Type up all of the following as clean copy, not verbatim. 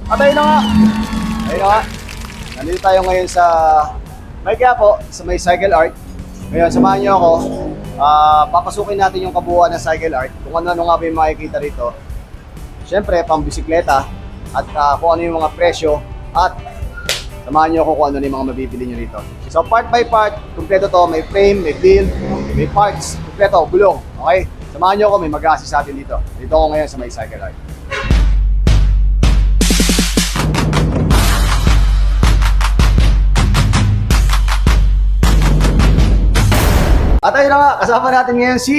Atay na nga! Ayun na nga. Nandito tayo ngayon sa May Quiapo, sa may Cycle Art. Ngayon, samahan niyo ako. Papasukin natin yung kabuuan ng Cycle Art. Kung ano-ano nga ba yung makikita rito. Siyempre, pang bisikleta. At kung ano yung mga presyo. At samahan niyo ako kung ano yung mga mabibili niyo rito. So, part by part, kumpleto to. May frame, may build, may parts. Kumpleto, bulong. Okay? Samahan niyo ako, may mag-assist sa atin dito. Dito ako ngayon sa may Cycle Art. At ayun na nga, kasama natin ngayon si...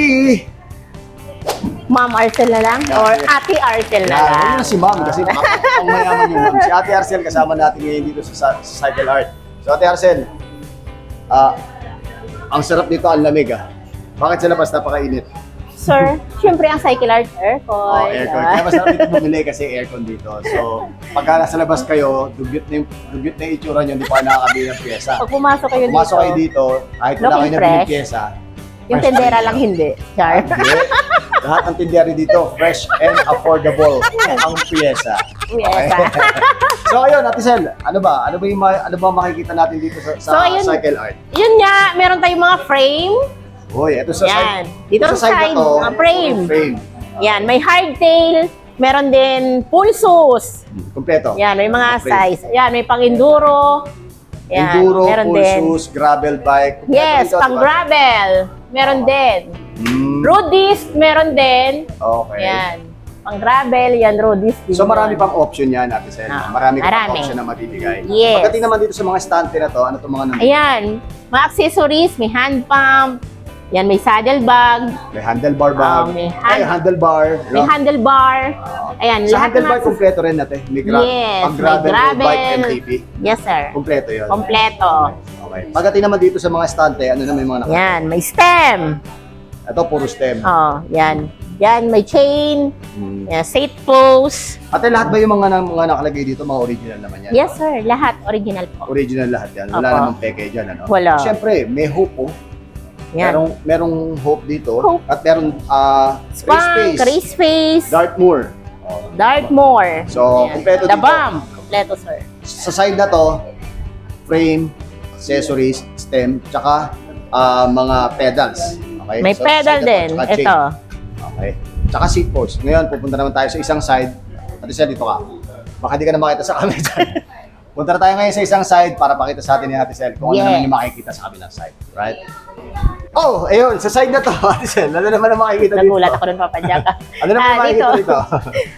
Ma'am Arcel na lang? Or Ate Arcel na lang? Ano na si Ma'am kasi ang mayaman yung Ma'am. Si Ate Arcel kasama natin ngayon dito sa Cycle Art. So Ate Arcel, ang sarap dito, ang lamig ah. Bakit sa labas napakainit? Sir, syempre ang Cycle Art aircon. Aircon. Kaya masarap dito bumili kasi aircon dito. So, pagka nasa labas kayo, dugyot na yung itsura nyo, hindi pa nakakabili ng pyesa. Pag pumasok kayo dito, Pumasok kayo dito, kahit wala kayo looking nabili fresh. pyesa. yung tendera lang hindi. Char. Hindi. Lahat ng tinderi dito, fresh and affordable ang pyesa. Pyesa. So ayun, Ate Sel, ano ba makikita natin dito sa So, ayun. Cycle Art? Yun nga, meron tayong mga frame. Hoy, ito sa Yan. side. Dito sa sa side, na to, mga frame. frame. Yan, may hardtail. Meron din pulsos. Kompleto. Yan, may mga Frame. size. Yan, may pang-enduro. Yan, Enduro, meron full din. shoes, gravel bike. Kompleto Yes, dito, pang diba? gravel. Meron din. Road disc, meron din. Okay. Yan. Pang gravel, yan, road disc. din So marami yun. pang option yan, Ate Sel. Marami pang marami. option na mabibigay. Yes. Pagdating naman dito sa mga stante na to, ano itong mga nandito? Ayan, mga accessories, may hand pump, yan, may saddle bag, May handlebar bag. may handlebar. may handlebar. Ayan, Sa lahat ng handlebar, access- kompleto rin natin. May Yes, pang gravel, may road bike, gravel. MTB. Yes, sir. Kompleto yun. Kompleto. Okay. Pagdating naman dito sa mga stante, ano na may mga nakita? Yan, may stem. Ito, puro stem. Oh, yan. Yan, may chain, yan, seat post. Ate, lahat ba yung mga nakalagay dito, mga original naman yan? Yes, sir. Lahat original po. Original lahat yan. Wala Opo. namang peke dyan, ano? Wala. Siyempre, may hope po. Yan. Merong hope dito. Hope. At meron Spunk, race face, Dartmoor. Dartmoor. So, kumpleto The dito. Bomb. Kompleto, sir. Sa side na to, frame, accessories, stem, tsaka mga pedals. Okay? May So, pedal side na to, din. tsaka chain. Ito. Okay. Tsaka seat post. Ngayon, pupunta naman tayo sa isang side. Ate Sel, dito ka. Baka di ka na makita sa camera dyan. Punta na tayo ngayon sa isang side para pakita sa atin ni Ate Sel kung ano Yes. naman yung makikita sa kabilang side. Right? Oh, ayun, sa side na to, Ate Sel, ano naman ang makikita dito? Nagulat ako dun, papadyak. Ano naman ang makikita dito?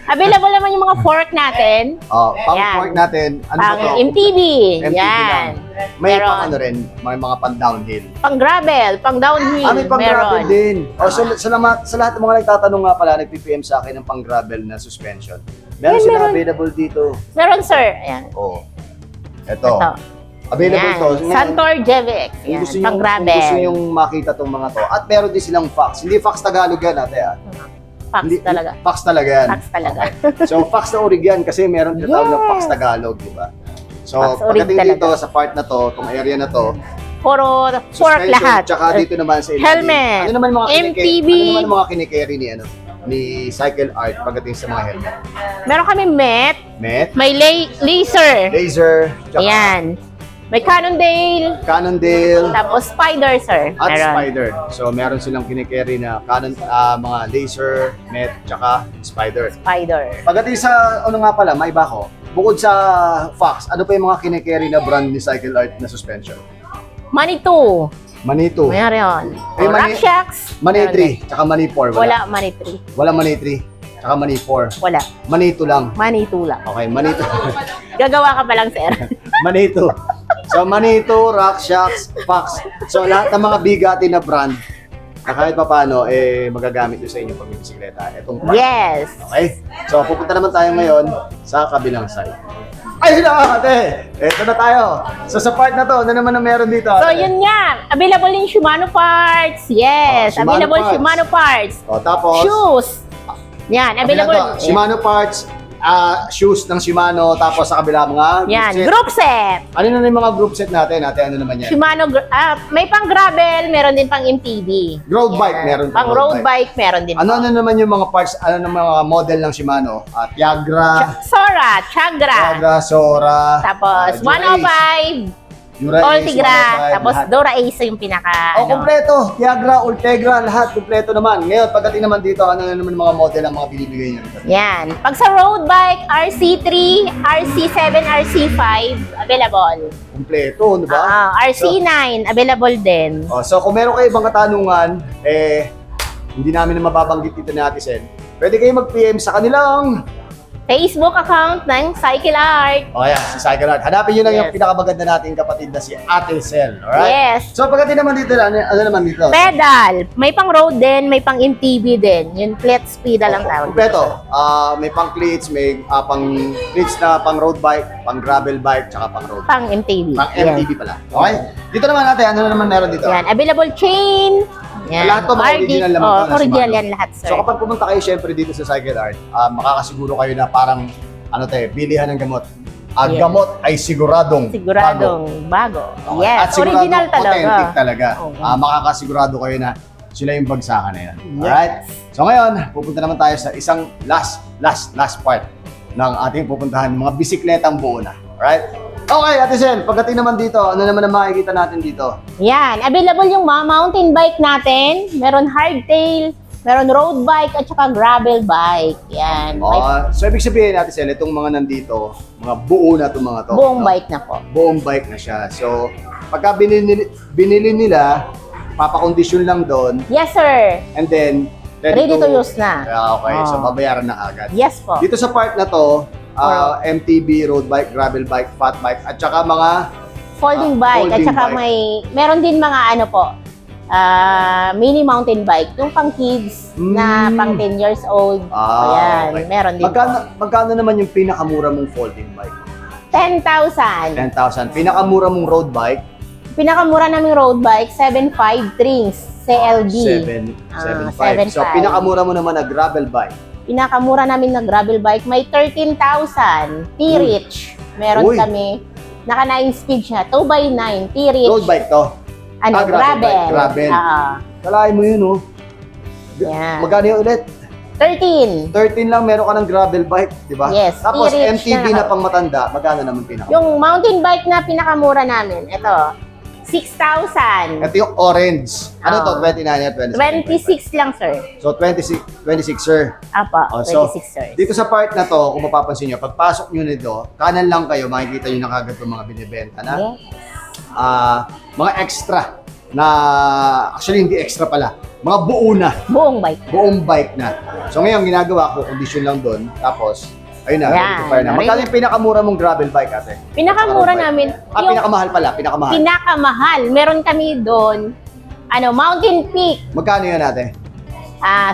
Available naman yung mga fork natin. Oh, pang Yan. fork natin, ano Pang ba to? MTB. MTB Yan. lang. May Meron. pang ano rin, may mga pang downhill. Pang gravel, pang downhill. May pang meron. gravel din. Oh, so sa lahat ng mga nagtatanong nga pala, nag-PPM sa akin ng pang gravel na suspension. Meron Yan, sila meron. available dito. Meron, sir. Ayan. Oh. Ito. Ito. Available Yan. to. Santor Jevex. Kung Yan. gusto nyo, Pang kung gusto gravel. nyo makita tong mga to. At meron din silang fax. Hindi fax Tagalog yan, ate. Fax talaga. Fax talaga yan. Fax talaga. Okay. So, fax na orig yan kasi meron tinatawag na Yes. fax Tagalog, di ba? So, Fax orig pagdating talaga. dito sa part na to, tong area na to, Puro fork suspension, lahat. Tsaka dito naman sa ilalim. Helmet. Ano naman mga MTB. Ano naman mga kinikerry ni Cycle Art pagdating sa mga helmet? Meron kami met. Met, May laser. laser, tsaka Ayan. May Cannondale. Cannondale, Tapos spider, sir. at Meron. spider. So meron silang kinikerry na mga laser, met, tsaka spider. Spider. Pagdating sa ano nga pala, may iba ko. Bukod sa Fox, ano pa yung mga kinikerry na brand ni Cycle Art na suspension? Manitou. Manito, Meron. May Mani- Rock Shacks. Mani Meron 3, tsaka Mani 4. din. Wala, Mani 3. Wala Mani 3, tsaka Mani 4. Wala. Manito lang. Manitou lang. Okay, Manito. Gagawa ka pa lang, sir. Manito. So Manito, Rock Shacks, Fox. So lahat ng mga bigati na brand na kahit pa paano, magagamit nyo sa inyong pamibisikleta. Itong part. Yes. Okay? So, pupunta naman tayo ngayon sa kabilang side. Ay, na ate! Eto na tayo. So, sa part na to, ano naman na meron dito? So, ate? yun nga. Available yung Shimano parts. Yes. Shimano available parts. Shimano parts. O, tapos, Shoes. Yan. kabilang Available. to, Shimano parts, shoes ng Shimano, tapos sa kabila mga Yan, set. group set. Ano na yung mga group set natin? Ate, ano naman yan? Shimano, may pang gravel, meron din pang MTB. Road Yan. bike, meron Pang road bike, meron din Ano po. naman yung mga parts, ano ng mga model ng Shimano? Tiagra, Sora, Chagra, Sora, tapos Dura Ace, 105, Dura Ace, Ultigra, 105, tapos lahat. Dora Ace yung pinaka, Kompleto. Tiagra, Ultegra, lahat kompleto naman. Ngayon, pagdating naman dito, ano na naman yung mga model ang mga binibigay niyo dito? Yan. Pag sa road bike, RC3, RC7, RC5, available. Kompleto, di ba? RC9, available din. So kung meron kayo ibang katanungan, hindi namin na mababanggit dito ni Ate Sel, pwede kayo mag-PM sa kanilang Facebook account ng Cycle Art. si Cycle Art. Hanapin nyo lang yung Yes. pinakamaganda nating kapatid na si Ate Sel. Alright? Yes. So pagdating naman dito, ano naman dito? Pedal. May pang road din, may pang MTB din. Yung cleats pedal ang tawag. Kompleto. May pang cleats, may pang cleats na pang road bike, pang gravel bike, tsaka pang road. Pang MTB. Pang MTB pala. Okay? Dito naman natin, ano naman meron dito? Yan. Available chain. Yan. Lahat to, mga original naman to na original Shimano. yan lahat, sir. So kapag pumunta kayo syempre dito sa Cycle Art, makakasiguro kayo na parang bilihan ng gamot. Yes. Gamot ay siguradong Siguradong bago. bago. Yes. At siguradong Original talaga. authentic talaga. Oo. Makakasigurado kayo na sila yung bagsakan na yan. Yes. Alright? So ngayon, pupunta naman tayo sa isang last part ng ating pupuntahan, mga bisikletang buo na. Alright? Okay, Ate Sel, pagdating naman dito, ano naman ang makikita natin dito? Yan. Available yung mga mountain bike natin. Meron hardtail, meron road bike, at saka gravel bike. Yan. May So ibig sabihin, Ate Sel, itong mga nandito, mga buo na itong mga to. buong no? bike na po. Buong bike na siya. So, pagka binili nila, papakondisyon lang doon, Yes, sir. and then, Ready to use na. Okay, so Oh. babayaran na agad. Yes po. Dito sa part na to, MTB, road bike, gravel bike, fat bike, at saka mga Folding bike. At folding saka bike. meron din mga ano po, mini mountain bike. Yung pang kids na pang 10 years old. Ayan. okay. Meron din Magkano naman yung pinakamura mong folding bike? 10,000. 10,000. Pinakamura mong road bike? Pinakamura naming road bike, 7.5 Trings. CLB. 7,500. So, 7.5. pinakamura mo naman na gravel bike? Pinakamura namin na gravel bike, may 13,000. T-Rich. Meron Uy. kami. Naka 9 speed siya. 2x9. T-Rich. Road bike to? Ano, gravel gravel. bike, gravel. Oo. Kalahin mo yun, oh. Yan. Magkano yung ulit? 13. 13 lang, meron ka ng gravel bike, di ba? Yes, Tapos e-reach MTB na na pang matanda, magkano naman pinaka? Yung mountain bike na pinakamura namin, ito, 6,000. Ito yung orange. Ano to? Oo. 29 at 26 lang, sir. So 26 sir. Apa, Oh, so, 26, sir. Dito sa part na to, kung mapapansin nyo, pagpasok nyo nito, kanan lang kayo, makikita nyo na kagad yung mga binibenta na Yes. mga extra na, actually hindi extra pala, mga buo na, Buong bike. buong bike na. So ngayon, ginagawa ko, condition lang doon, tapos, ayun na, Yan. ready to fire na. Magkano yung pinakamura mong gravel bike, ate? Pinakamura Road bike. namin, yung Pinakamahal pala, pinakamahal. pinakamahal. Meron kami doon, Mountain Peak, Magkano yan, ate?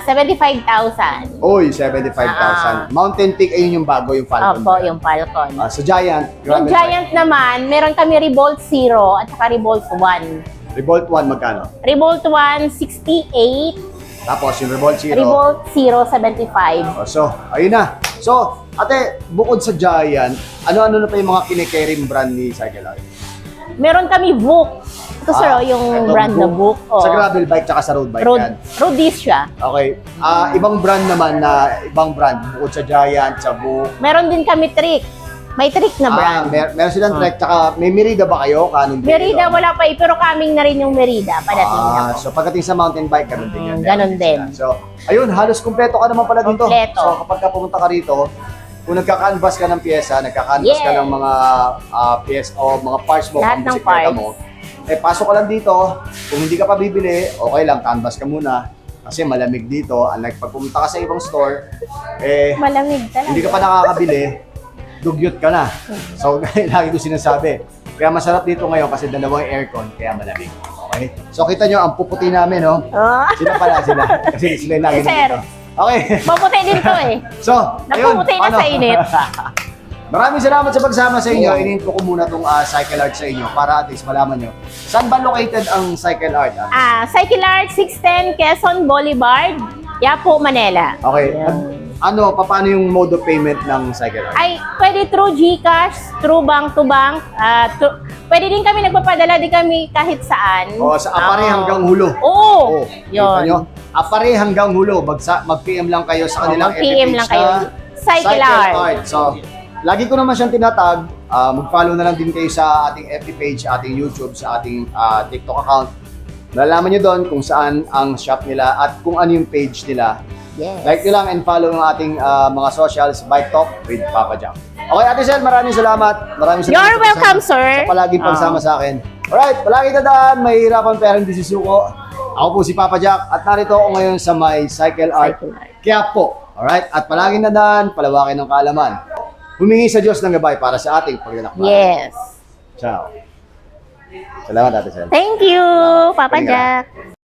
75,000. Uy, 75,000. Mountain Peak, ayun yung bago, yung Falcon. Opo, yung Falcon. Sa Giant, Yung gravel Giant naman, meron kami Revolt Zero at saka Revolt 1. bike. Revolt 1, magkano? Revolt 1, 68. Tapos yung Revolt Zero. Revolt Zero, 75. So, ayun na. So, ate, bukod sa Giant, ano-ano na pa yung mga kinikerry brand ni Cycle Art? Meron kami Book. Ito, sir, yung Ito, brand na Book. Sa gravel bike tsaka sa road bike yan. Roadies siya. Okay. Ibang brand naman ibang brand, bukod sa Giant, sa Book. Meron din kami Trick. May Trick na brand. Meron silang Trek, tsaka may Merida ba kayo? Canon Merida, wala pa pero coming na rin yung Merida. Padating na po. So pagdating sa mountain bike, ganun din yan. Ganun din. So, ayun, halos kumpleto ka naman pala dito. Kumpleto. So, kapag ka pumunta ka rito, kung nagka-canvas ka ng pyesa, nagka-canvas ka Yes. ng mga pyesa o mga parts mo, Lahat pang ng bisikleta parts. mo, pasok ka lang dito. Kung hindi ka pa bibili, okay lang, canvas ka muna. Kasi malamig dito. Unlike pag pumunta ka sa ibang store, Malamig talaga. hindi ka pa nakakabili, dugyot ka na. So, lagi ko sinasabi. Kaya masarap dito ngayon kasi dalawang aircon, kaya malamig. Okay? So, kita nyo, ang puputi namin, no? Oh. Sila pala sila. Kasi sila yung lagi Eh, sir. dito. Okay. Maputi din to eh. So, ayun. Napuputi na sa init. Maraming salamat sa pagsama sa inyo. Ininto ko muna itong Cycle Art sa inyo para at least malaman nyo. Saan ba located ang Cycle Art? Cycle Art 610 Quezon Boulevard, Yapo, Manila. Okay. Ayan. paano yung mode of payment ng Cycle Art? Ay, pwede through GCash, through bank to bank. Pwede din kami nagpapadala din kami kahit saan. O, sa Apare hanggang Hulo. Oo, Kita nyo? yun. Apare hanggang Hulo. Mag-PM lang kayo sa kanilang mag-PM FB lang page kayo. na Cycle Art. So, lagi ko naman siyang tinatag. Mag-follow na lang din kayo sa ating FB page, ating YouTube, sa ating TikTok account. Malalaman nyo doon kung saan ang shop nila at kung ano yung page nila. Yes. Like nyo lang and follow ng ating mga socials, Bike Talk with Papa Jack. Okay, Ate Sel, maraming salamat. Maraming salamat. You're welcome, sir. Sa palaging pagsama sa akin. Alright, palagi tandaan, mahihirapan pero hindi susuko. Ako po si Papa Jack at narito ako ngayon sa may Cycle Art. Quiapo. Alright, at palaging tandaan, palawakin ng kaalaman. Humingi sa Diyos ng gabay para sa ating paglalakbay. Yes. Ciao. Salamat, Ate Sel. Thank you, Papa Pahinga. Jack.